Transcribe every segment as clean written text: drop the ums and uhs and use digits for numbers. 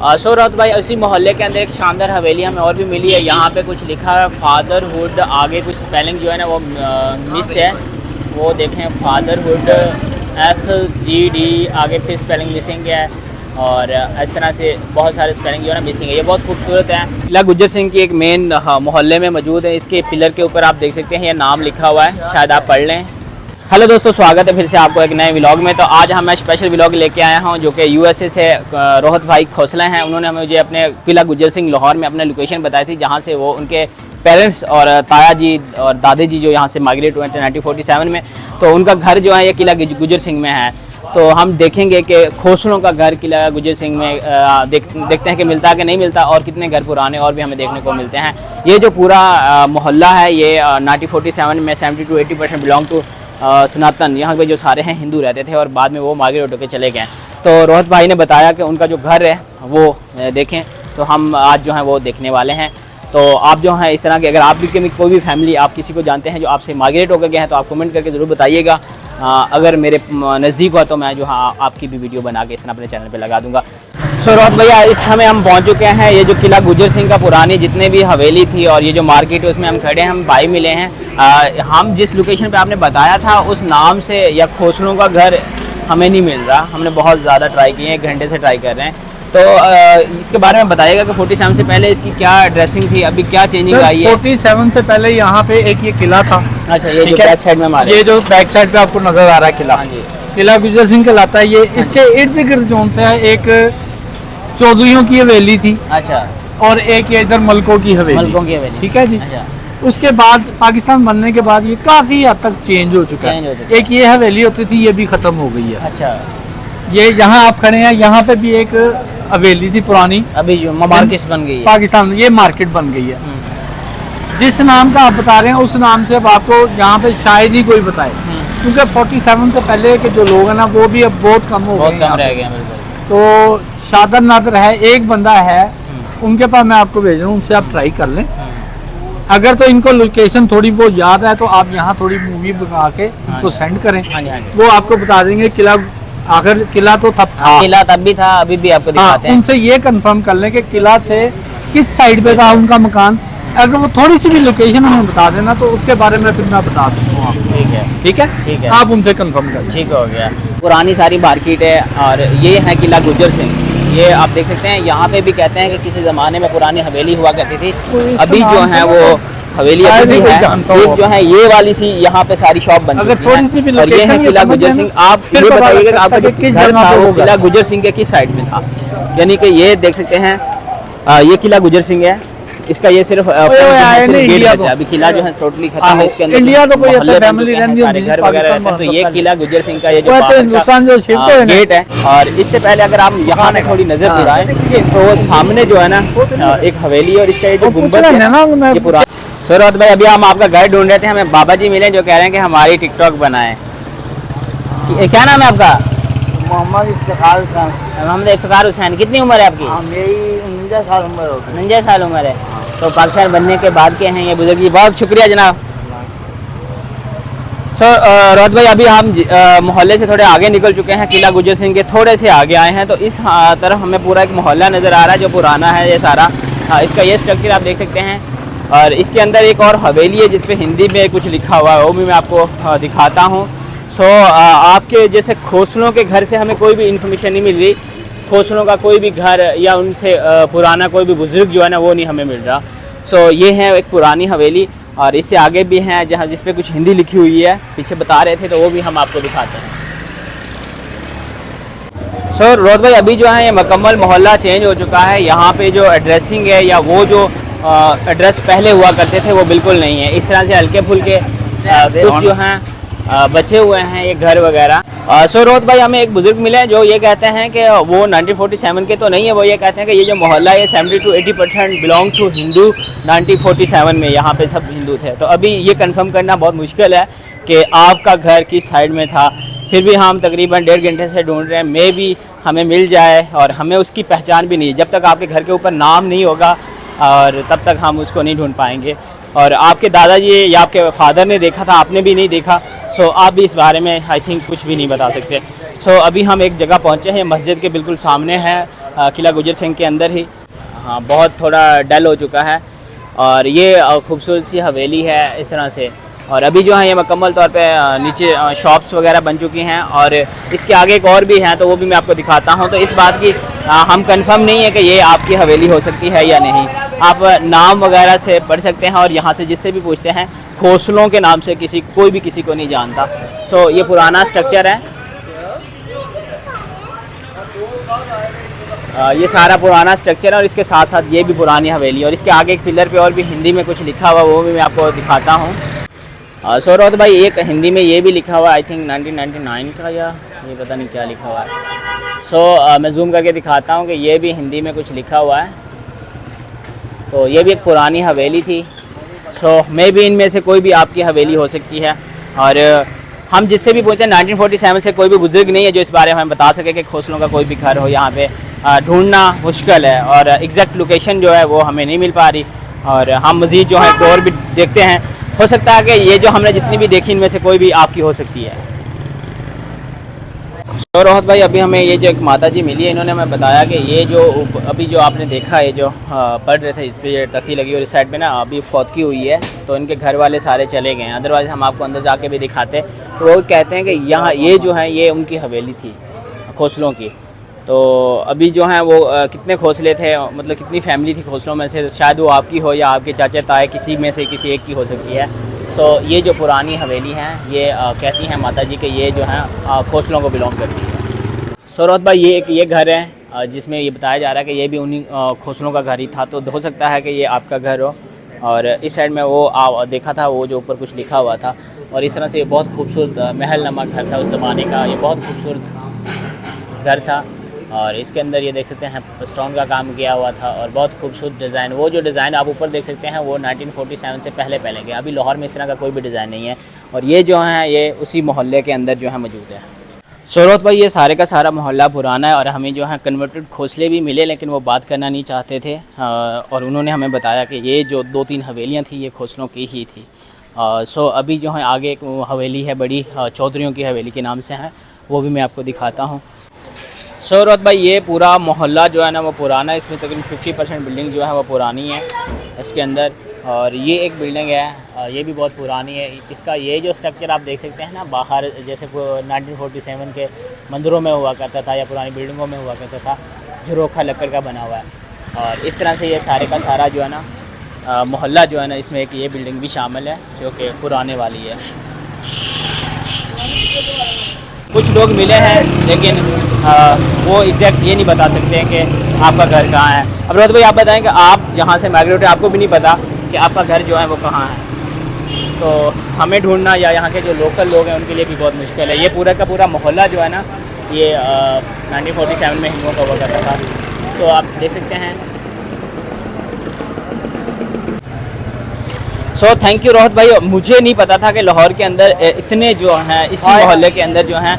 सो राउत भाई, उसी मोहल्ले के अंदर एक शानदार हवेली हमें और भी मिली है। यहाँ पे कुछ लिखा है फादरहुड, आगे कुछ स्पेलिंग जो है ना वो मिस है, वो देखें फादरहुड FGD, आगे फिर स्पेलिंग मिसिंग है और इस तरह से बहुत सारे स्पेलिंग जो है ना मिसिंग है। ये बहुत खूबसूरत है। किला गुज्जर सिंह की एक मेन मोहल्ले में मौजूद है। इसके पिलर के ऊपर आप देख सकते हैं ये नाम लिखा हुआ है, शायद आप पढ़ लें। हेलो दोस्तों, स्वागत है फिर से आपको एक नए व्लॉग में। तो आज हम स्पेशल व्लॉग लेके आया हूँ जो कि USA से रोहित भाई खोसला हैं। उन्होंने हमें मुझे अपने किला गुज्जर सिंह लाहौर में अपने लोकेशन बताई थी, जहाँ से वो उनके पेरेंट्स और ताया जी और दादी जी जो यहाँ से माइग्रेट हुए थे 1947 में। तो उनका घर जो है ये किला गुज्जर सिंह में है। तो हम देखेंगे कि खोसलों का घर किला गुज्जर सिंह में देखते हैं कि मिलता है कि नहीं मिलता, और कितने घर पुराने और भी हमें देखने को मिलते हैं। ये जो पूरा मोहल्ला है ये 1947 में 70 to 80% बिलोंग टू सनातन। यहाँ पे जो सारे हैं हिंदू रहते थे और बाद में वो माइग्रेट होकर चले गए। तो रोहित भाई ने बताया कि उनका जो घर है वो देखें, तो हम आज जो है वो देखने वाले हैं। तो आप जो है इस तरह के, अगर आप भी कोई भी फैमिली आप किसी को जानते हैं जो आपसे माइग्रेट होकर गए हैं, तो आप कमेंट करके ज़रूर बताइएगा। अगर मेरे नज़दीक हो तो मैं जो हाँ आपकी भी वीडियो बना के इस तरह अपने चैनल पे लगा दूंगा। सो रोहित भैया, इस समय हम पहुंच चुके हैं ये जो किला गुज्जर सिंह का पुरानी जितने भी हवेली थी और ये जो मार्केट है उसमें हम खड़े हैं। हम भाई मिले हैं। हम जिस लोकेशन पे आपने बताया था उस नाम से या खोसलों का घर हमें नहीं मिल रहा। हमने बहुत ज़्यादा ट्राई किए हैं, 1 घंटे से ट्राई कर रहे हैं। तो इसके बारे में बताइएगा कि 47 से पहले इसकी क्या ड्रेसिंग थी, अभी क्या चेंजिंग आई है? 47 से पहले यहाँ पे एक ये किला था। अच्छा, ये जो बैक साइड में हमारे, ये जो बैक साइड पे आपको नजर आ रहा है किला, हाँ जी, किला गुज्जर सिंह कहलाता है। ये इसके इर्द गिर्द जोन से है, एक चौधरियों की हवेली थी। अच्छा, और एक ये इधर मलकों की हवेली। मलकों की हवेली, ठीक है जी। अच्छा। उसके बाद पाकिस्तान बनने के बाद ये काफी हद तक चेंज हो चुका है। एक ये हवेली होती थी, ये भी खत्म हो गई है। अच्छा, ये यहाँ आप खड़े हैं, यहाँ पे भी एक हवेली थी पुरानी, अभी जो मार्केट बन गई है पाकिस्तान में, ये मार्केट बन गई है। जिस नाम का आप बता रहे हैं उस नाम से अब आपको यहाँ पे शायद ही कोई बताए, क्योंकि 47 से पहले के जो लोग हैं ना वो भी अब बहुत कम हो गए, कम रह गए। तो शादर नादर है, एक बंदा है, उनके पास मैं आपको भेज रहा हूँ, उनसे आप ट्राई कर लें। अगर तो इनको लोकेशन थोड़ी वो याद है तो आप यहाँ थोड़ी मूवी बना के उनको सेंड करें, वो आपको बता देंगे किला, आखिर किला तो तब था, किला तब भी था, अभी भी आपको दिखाते हैं। उनसे ये कंफर्म कर लें कि किला से किस साइड पे था उनका मकान। अगर वो थोड़ी सी भी लोकेशन हमें बता देना तो उसके बारे में फिर मैं बता सकता हूँ आपको। ठीक है, ठीक है, ठीक है, आप उनसे कंफर्म कर। ठीक हो गया। पुरानी सारी मार्केट है और ये है किला गुज्जर सिंह। ये आप देख सकते हैं, यहाँ पे भी कहते हैं कि किसी ज़माने में पुरानी हवेली हुआ करती थी। अभी जो है वो हवेली अभी भी है। एक जो है ये वाली सी, यहाँ पे सारी शॉप बन अगर थोड़ी सी भी और ये है किला गुज्जर सिंह। आप ये बताइएगा कि आपका जो घर था वो किला गुज्जर सिंह के किस साइड में था? यानी कि ये देख सकते हैं ये किला गुज्जर सिंह है। इसका ये सिर्फ गेट है, अभी किला जो है टोटली खत्म है। इसके अंदर इंडिया तो कोई फैमिली सारे घर वगैरह रहते हैं। तो ये किला गुज्जर सिंह का ये जो हिंदुस्तान जो गेट है। और इससे पहले अगर आप यहाँ में थोड़ी नजर दिलाएं तो सामने जो है ना एक हवेली और इसका ये जो गुंबद है ये पुराना। सूरत भाई, अभी हम आपका घर ढूंढ रहे थे, हमें बाबा जी मिले जो कह रहे हैं कि हमारी टिकटॉक बनाए। क्या नाम है आपका? मोहम्मद इफ्तिखार हुसैन। मोहम्मद इफ्तिखार हुसैन। कितनी उम्र है आपकी? मेरी 49 साल उम्र होगी। 49 साल उम्र है। तो पाकिस्तान बनने के बाद के हैं ये बुजुर्ग जी। बहुत शुक्रिया जनाब। रोहित भाई, अभी हम मोहल्ले से थोड़े आगे निकल चुके हैं, किला गुज्जर सिंह के थोड़े से आगे आए हैं। तो इस तरफ हमें पूरा एक मोहल्ला नज़र आ रहा है जो पुराना है ये सारा। इसका ये स्ट्रक्चर आप देख सकते हैं और इसके अंदर एक और हवेली है जिस पे हिंदी में कुछ लिखा हुआ है, वो भी मैं आपको दिखाता हूँ। आपके जैसे खोसलों के घर से हमें कोई भी इन्फॉर्मेशन नहीं मिल रही। खोसलों का कोई भी घर या उनसे पुराना कोई भी बुजुर्ग जो है ना वो नहीं हमें मिल रहा। ये है एक पुरानी हवेली और इससे आगे भी हैं जहाँ जिस पे कुछ हिंदी लिखी हुई है, पीछे बता रहे थे, तो वो भी हम आपको दिखाते हैं। रोहित भाई, अभी जो है ये मुकम्मल मोहल्ला चेंज हो चुका है। यहाँ पे जो एड्रेसिंग है या वो जो एड्रेस पहले हुआ करते थे वो बिल्कुल नहीं है। इस तरह से हल्के फुल्के कुछ जो हैं बचे हुए हैं ये घर वगैरह। रोहित भाई, हमें एक बुजुर्ग मिले जो ये कहते हैं कि वो 1947 के तो नहीं है। वो ये कहते हैं कि ये जो मोहल्ला है 70 to 80% बिलोंग टू हिंदू। 1947 में यहाँ पे सब हिंदू थे। तो अभी ये कंफर्म करना बहुत मुश्किल है कि आपका घर किस साइड में था। फिर भी हम तकरीबन 1.5 घंटे से ढूंढ रहे हैं, मे भी हमें मिल जाए। और हमें उसकी पहचान भी नहीं है, जब तक आपके घर के ऊपर नाम नहीं होगा और तब तक हम उसको नहीं ढूंढ पाएंगे। और आपके दादाजी या आपके फादर ने देखा था, आपने भी नहीं देखा। आप भी इस बारे में आई थिंक कुछ भी नहीं बता सकते। अभी हम एक जगह पहुंचे हैं, मस्जिद के बिल्कुल सामने है किला गुजर सिंह के अंदर ही। हाँ, बहुत थोड़ा डल हो चुका है और ये खूबसूरत सी हवेली है इस तरह से। और अभी जो है ये मुकम्मल तौर पे नीचे शॉप्स वगैरह बन चुकी हैं और इसके आगे एक और भी हैं, तो वो भी मैं आपको दिखाता हूँ। तो इस बात की हम कंफर्म नहीं है कि ये आपकी हवेली हो सकती है या नहीं। आप नाम वगैरह से पढ़ सकते हैं और यहाँ से जिससे भी पूछते हैं, खोसलों के नाम से कोई भी किसी को नहीं जानता। सो ये पुराना स्ट्रक्चर है, ये सारा पुराना स्ट्रक्चर है और इसके साथ साथ ये भी पुरानी हवेली है। और इसके आगे एक पिलर पे और भी हिंदी में कुछ लिखा हुआ, वो भी मैं आपको दिखाता हूँ। सो रोहत भाई, एक हिंदी में ये भी लिखा हुआ है, आई थिंक 1999 का, या ये पता नहीं क्या लिखा हुआ है। सो मैं जूम करके दिखाता हूँ कि ये भी हिंदी में कुछ लिखा हुआ है। तो ये भी एक पुरानी हवेली थी। सो मे भी इनमें से कोई भी आपकी हवेली हो सकती है। और हम जिससे भी पूछते हैं 1947 से कोई भी बुजुर्ग नहीं है जो इस बारे में हमें बता सके कि खोसलों का कोई भी घर हो यहाँ पे। ढूंढना मुश्किल है और एग्जैक्ट लोकेशन जो है वो हमें नहीं मिल पा रही। और हम मज़ीद जो है और भी देखते हैं, हो सकता है कि ये जो हमने जितनी भी देखी इनमें से कोई भी आपकी हो सकती है। तो रोहत भाई, अभी हमें ये जो एक माता जी मिली है, इन्होंने हमें बताया कि ये जो अभी जो आपने देखा है, जो पढ़ रहे थे, इस पर ये तख्ती लगी और इस साइड पे ना अभी फौतगी हुई है, तो इनके घर वाले सारे चले गए हैं। अदरवाइज़ हम आपको अंदर जाके भी दिखाते। तो वो कहते हैं कि यहाँ ये जो है ये उनकी हवेली थी खोसलों की। तो अभी जो है वो कितने खोसले थे, मतलब कितनी फैमिली थी खोसलों में से, शायद वो आपकी हो या आपके चाचा ताए किसी में से किसी एक की हो सकती है। सो ये जो पुरानी हवेली है ये कहती हैं माता जी कि ये जो है खोसलों को बिलोंग करती है। सो रोहत भाई, ये घर है जिसमें ये बताया जा रहा है कि ये भी उन्हीं खोसलों का घर ही था। तो हो सकता है कि ये आपका घर हो। और इस साइड में वो देखा था, वो जो ऊपर कुछ लिखा हुआ था। और इस तरह से ये बहुत खूबसूरत महल नमा घर था उस ज़माने का। ये बहुत खूबसूरत घर था और इसके अंदर ये देख सकते हैं स्टोन का काम किया हुआ था और बहुत खूबसूरत डिज़ाइन। वो जो डिज़ाइन आप ऊपर देख सकते हैं वो 1947 से पहले के। अभी लाहौर में इस तरह का कोई भी डिज़ाइन नहीं है। और ये जो है ये उसी मोहल्ले के अंदर जो है मौजूद है। शोरत भाई, ये सारे का सारा मोहल्ला पुराना है और हमें जो है कन्वर्टेड खोसले भी मिले, लेकिन वो बात करना नहीं चाहते थे। और उन्होंने हमें बताया कि ये जो 2-3 हवेलियाँ थी ये खोसलों की ही थी। सो अभी जो है आगे एक हवेली है बड़ी, चौधरियों की हवेली के नाम से है, वो भी मैं आपको दिखाता हूँ। शोरत भाई, ये पूरा मोहल्ला जो है ना वो पुराना है। इसमें तकरीबन 50% बिल्डिंग जो है वो पुरानी है इसके अंदर। और ये एक बिल्डिंग है, ये भी बहुत पुरानी है। इसका ये जो स्ट्रक्चर आप देख सकते हैं ना, बाहर जैसे 1947 के मंदिरों में हुआ करता था या पुरानी बिल्डिंगों में हुआ करता था, झरोखा लकड़ का बना हुआ है। और इस तरह से ये सारे का सारा जो है ना मोहल्ला जो है ना, इसमें एक ये बिल्डिंग भी शामिल है जो कि पुराने वाली है। कुछ लोग मिले हैं लेकिन वो एग्जैक्ट ये नहीं बता सकते हैं कि आपका घर कहाँ है। अब रोहत भाई, आप बताएं कि आप जहाँ से माइग्रेट है, आपको भी नहीं पता कि आपका घर जो है वो कहाँ है। तो हमें ढूंढना या यहाँ के जो लोकल लोग हैं उनके लिए भी बहुत मुश्किल है। ये पूरा का पूरा मोहल्ला जो है ना, ये 1947 में हिंदुओं का हुआ करता था। तो आप देख सकते हैं। सो थैंक यू रोहत भाई। मुझे नहीं पता था कि लाहौर के अंदर इतने जो हैं, इसी मोहल्ले के अंदर जो हैं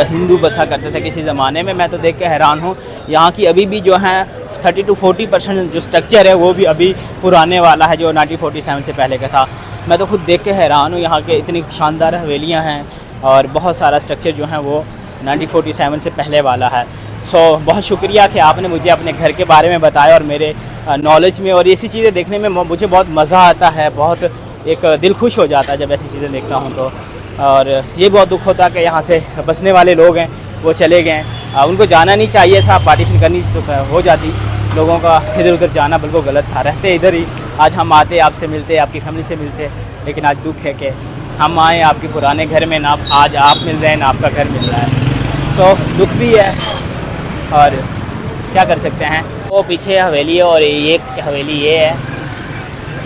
हिंदू बसा करते थे किसी ज़माने में। मैं तो देख के हैरान हूँ। यहाँ की अभी भी जो है 30 to 40% जो स्ट्रक्चर है वो भी अभी पुराने वाला है जो 1947 से पहले का था। मैं तो खुद देख के हैरान हूँ। यहाँ के इतनी शानदार हवेलियाँ हैं और बहुत सारा स्ट्रक्चर जो है वो 1947 से पहले वाला है। सो बहुत शुक्रिया कि आपने मुझे अपने घर के बारे में बताया और मेरे नॉलेज में, और ऐसी चीज़ें देखने में मुझे बहुत मज़ा आता है। बहुत एक दिल खुश हो जाता है जब ऐसी चीज़ें देखता हूँ तो। और ये बहुत दुख होता है कि यहाँ से बसने वाले लोग हैं वो चले गए। उनको जाना नहीं चाहिए था, पार्टीशन करनी तो हो जाती। लोगों का इधर उधर जाना बिल्कुल गलत था। रहते इधर ही, आज हम आते, आपसे मिलते, आपकी फैमिली से मिलते, लेकिन आज दुख है कि हम आए आपके पुराने घर में, ना आज आप मिल रहे हैं ना आपका घर मिल रहा है। सो दुख भी है और क्या कर सकते हैं। वो पीछे हवेली है और ये हवेली ये है,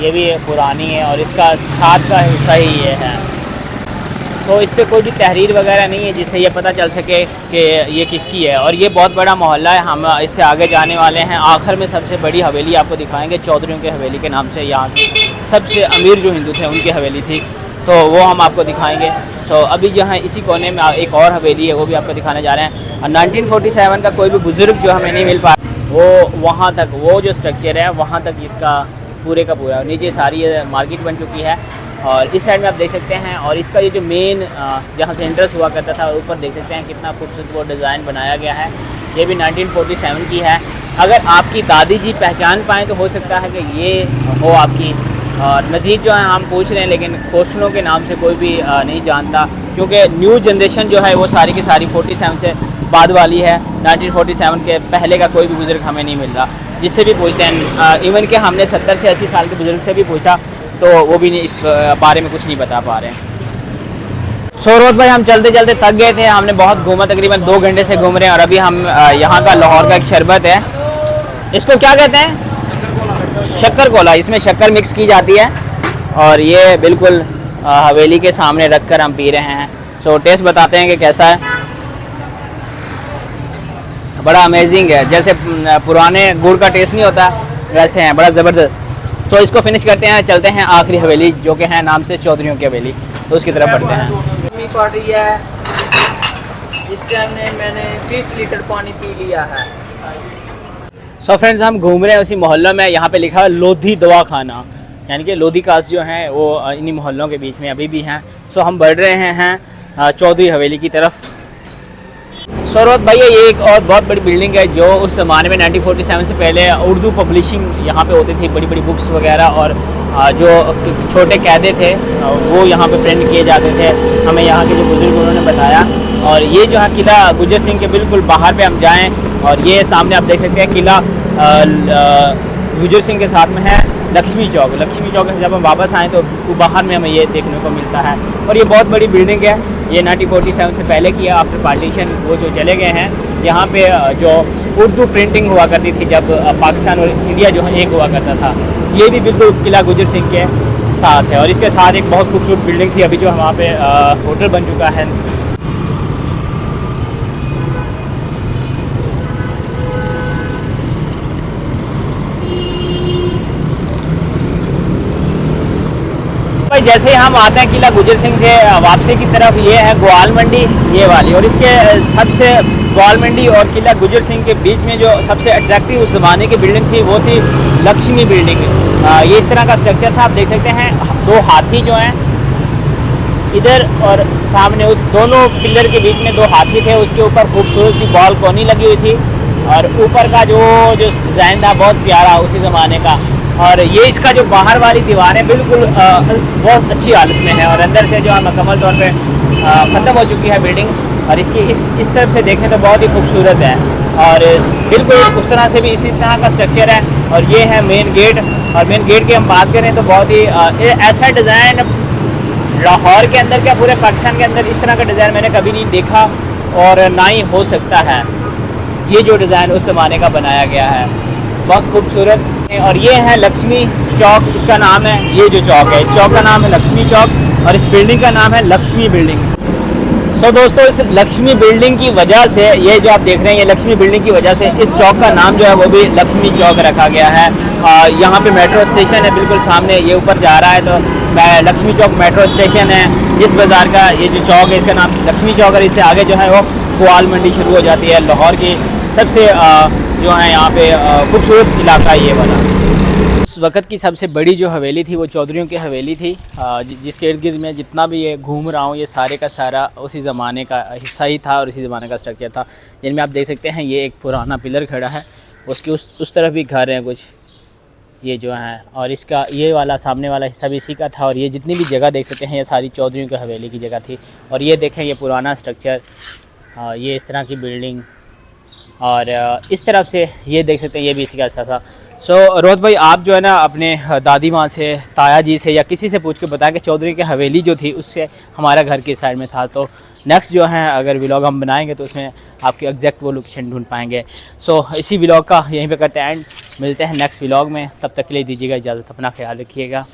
ये भी पुरानी है और इसका साथ का हिस्सा ही ये है। तो इस पर कोई भी तहरीर वगैरह नहीं है जिससे ये पता चल सके कि ये किसकी है। और ये बहुत बड़ा मोहल्ला है। हम इससे आगे जाने वाले हैं। आखिर में सबसे बड़ी हवेली आपको दिखाएंगे, चौधरियों की हवेली के नाम से। यहाँ के सबसे अमीर जो हिंदू थे उनकी हवेली थी, तो वो हम आपको दिखाएंगे। सो अभी जो है इसी कोने में एक और हवेली है, वो भी आपको दिखाने जा रहे हैं। और 1947 का कोई भी बुज़ुर्ग जो हमें नहीं मिल पाया, वो वहाँ तक, वो जो स्ट्रक्चर है वहाँ तक इसका पूरे का पूरा, नीचे सारी मार्केट बन चुकी है। और इस साइड में आप देख सकते हैं। और इसका ये जो मेन जहाँ से एंट्रेंस हुआ करता था, ऊपर देख सकते हैं कितना खूबसूरत वो डिज़ाइन बनाया गया है। ये भी 1947 की है। अगर आपकी दादी जी पहचान पाएँ तो हो सकता है कि ये हो आपकी। और मज़ीद जो है हम पूछ रहे हैं, लेकिन खोसलों के नाम से कोई भी नहीं जानता, क्योंकि न्यू जनरेशन जो है वो सारी की सारी 47 से बाद वाली है। 1947 के पहले का कोई भी बुज़ुर्ग हमें नहीं मिल रहा। जिससे भी पूछते हैं, इवन कि हमने 70 से 80 साल के बुज़ुर्ग से भी पूछा तो वो भी इस बारे में कुछ नहीं बता पा रहे हैं। सो रोज़ भाई हम चलते चलते थक गए थे, हमने बहुत घूमा, तकरीबन 2 घंटे से घूम रहे हैं। और अभी हम यहाँ का लाहौर का एक शरबत है, इसको क्या कहते हैं? शक्कर कोला। इसमें शक्कर मिक्स की जाती है और ये बिल्कुल हवेली के सामने रख कर हम पी रहे हैं। सो टेस्ट बताते हैं कि कैसा है। बड़ा अमेजिंग है, जैसे पुराने गुड़ का टेस्ट नहीं होता वैसे हैं, बड़ा ज़बरदस्त। तो इसको फिनिश करते हैं, चलते हैं आखिरी हवेली जो कि है नाम से चौधरीयों की हवेली, तो उसकी तरफ बढ़ते हैं। गर्मी पड़ रही है, इस टाइम में मैंने 20 लीटर पानी पी लिया है। सो फ्रेंड्स हम घूम रहे हैं उसी मोहल्ला में, यहाँ पे लिखा है लोधी दवा खाना, यानी कि लोधी कास्ट जो हैं वो इन्हीं मोहल्लों के बीच में अभी भी हैं। सो हम बढ़ रहे हैं चौधरी हवेली की तरफ। सौरभ भैया ये एक और बहुत बड़ी बिल्डिंग है जो उस ज़माने में 1947 से पहले उर्दू पब्लिशिंग यहाँ पे होती थी, बड़ी बड़ी बुक्स वगैरह, और जो छोटे कैदे थे वो यहाँ पे प्रिंट किए जाते थे, हमें यहाँ के जो बुज़ुर्ग उन्होंने बताया। और ये जो है किला गुजर सिंह के बिल्कुल बाहर पे हम जाएं, और ये सामने आप देख सकते हैं किला गुजर सिंह के साथ में है लक्ष्मी चौक। लक्ष्मी चौक से जब हम वापस आएँ तो बाहर में हमें ये देखने को मिलता है। और ये बहुत बड़ी बिल्डिंग है, ये 1947 से पहले की है, आफ्टर पार्टीशन वो जो चले गए हैं। यहाँ पे जो उर्दू प्रिंटिंग हुआ करती थी जब पाकिस्तान और इंडिया जो है एक हुआ करता था, ये भी बिल्कुल किला गुजर सिंह के साथ है। और इसके साथ एक बहुत खूबसूरत बिल्डिंग थी, अभी जो वहाँ पे होटल बन चुका है। जैसे ही हम आते हैं किला गुजर सिंह से वापसी की तरफ, ये है ग्वाल मंडी ये वाली, और इसके सबसे ग्वाल मंडी और किला गुजर सिंह के बीच में जो सबसे अट्रैक्टिव उस ज़माने की बिल्डिंग थी वो थी लक्ष्मी बिल्डिंग। ये इस तरह का स्ट्रक्चर था, आप देख सकते हैं 2 हाथी जो हैं इधर और सामने, उस दोनों पिलर के बीच में 2 हाथी थे, उसके ऊपर खूबसूरत सी बालकोनी लगी हुई थी, और ऊपर का जो डिज़ाइन था बहुत प्यारा उसी ज़माने का। और ये इसका जो बाहर वाली दीवार है बिल्कुल बहुत अच्छी हालत में है, और अंदर से जो है मुकम्मल तौर पे ख़त्म हो चुकी है बिल्डिंग। और इसकी इस तरफ से देखें तो बहुत ही खूबसूरत है, और बिल्कुल उस तरह से भी इसी तरह का स्ट्रक्चर है। और ये है मेन गेट, और मेन गेट की हम बात करें तो बहुत ही ऐसा डिज़ाइन लाहौर के अंदर, क्या पूरे पाकिस्तान के अंदर इस तरह का डिज़ाइन मैंने कभी नहीं देखा, और ना ही हो सकता है। ये जो डिज़ाइन उस ज़माने का बनाया गया है बहुत खूबसूरत। और ये है लक्ष्मी चौक, इसका नाम है, ये जो चौक है इस चौक का नाम है लक्ष्मी चौक, और इस बिल्डिंग का नाम है लक्ष्मी बिल्डिंग। सो दोस्तों इस लक्ष्मी बिल्डिंग की वजह से, ये जो आप देख रहे हैं ये लक्ष्मी बिल्डिंग की वजह से इस चौक का नाम जो है वो भी लक्ष्मी चौक रखा गया है। यहाँ पे मेट्रो स्टेशन है बिल्कुल सामने, ये ऊपर जा रहा है तो लक्ष्मी चौक मेट्रो स्टेशन है। इस बाज़ार का ये जो चौक है इसका नाम लक्ष्मी चौक, और इससे आगे जो है वो ग्वाल मंडी शुरू हो जाती है। लाहौर की सबसे जो है यहाँ पे खूबसूरत इलाका ये वाला। उस वक़्त की सबसे बड़ी जो हवेली थी वो चौधरीयों की हवेली थी, जिसके इर्द गिर्द में जितना भी ये घूम रहा हूँ ये सारे का सारा उसी ज़माने का हिस्सा ही था और उसी ज़माने का स्ट्रक्चर था। जिनमें आप देख सकते हैं ये एक पुराना पिलर खड़ा है, उसकी उस तरफ भी घर हैं कुछ ये जो हैं, और इसका ये वाला सामने वाला हिस्सा भी इसी का था। और ये जितनी भी जगह देख सकते हैं ये सारी चौधरीयों की हवेली की जगह थी। और ये देखें ये पुराना स्ट्रक्चर, ये इस तरह की बिल्डिंग, और इस तरफ से ये देख सकते हैं ये भी इसी का हिस्सा था। सो रोहित भाई आप जो है ना अपने दादी माँ से, ताया जी से या किसी से पूछ के बताएं कि चौधरी की हवेली जो थी उससे हमारा घर के साइड में था, तो नेक्स्ट जो है अगर व्लॉग हम बनाएंगे तो उसमें आपकी एग्जैक्ट वो लोकेशन ढूंढ पाएंगे। सो इसी व्लॉग का यहीं पे करते हैं एंड, मिलते हैं नेक्स्ट व्लॉग में, तब तक के लिए दीजिएगा इजाज़त, अपना ख्याल रखिएगा।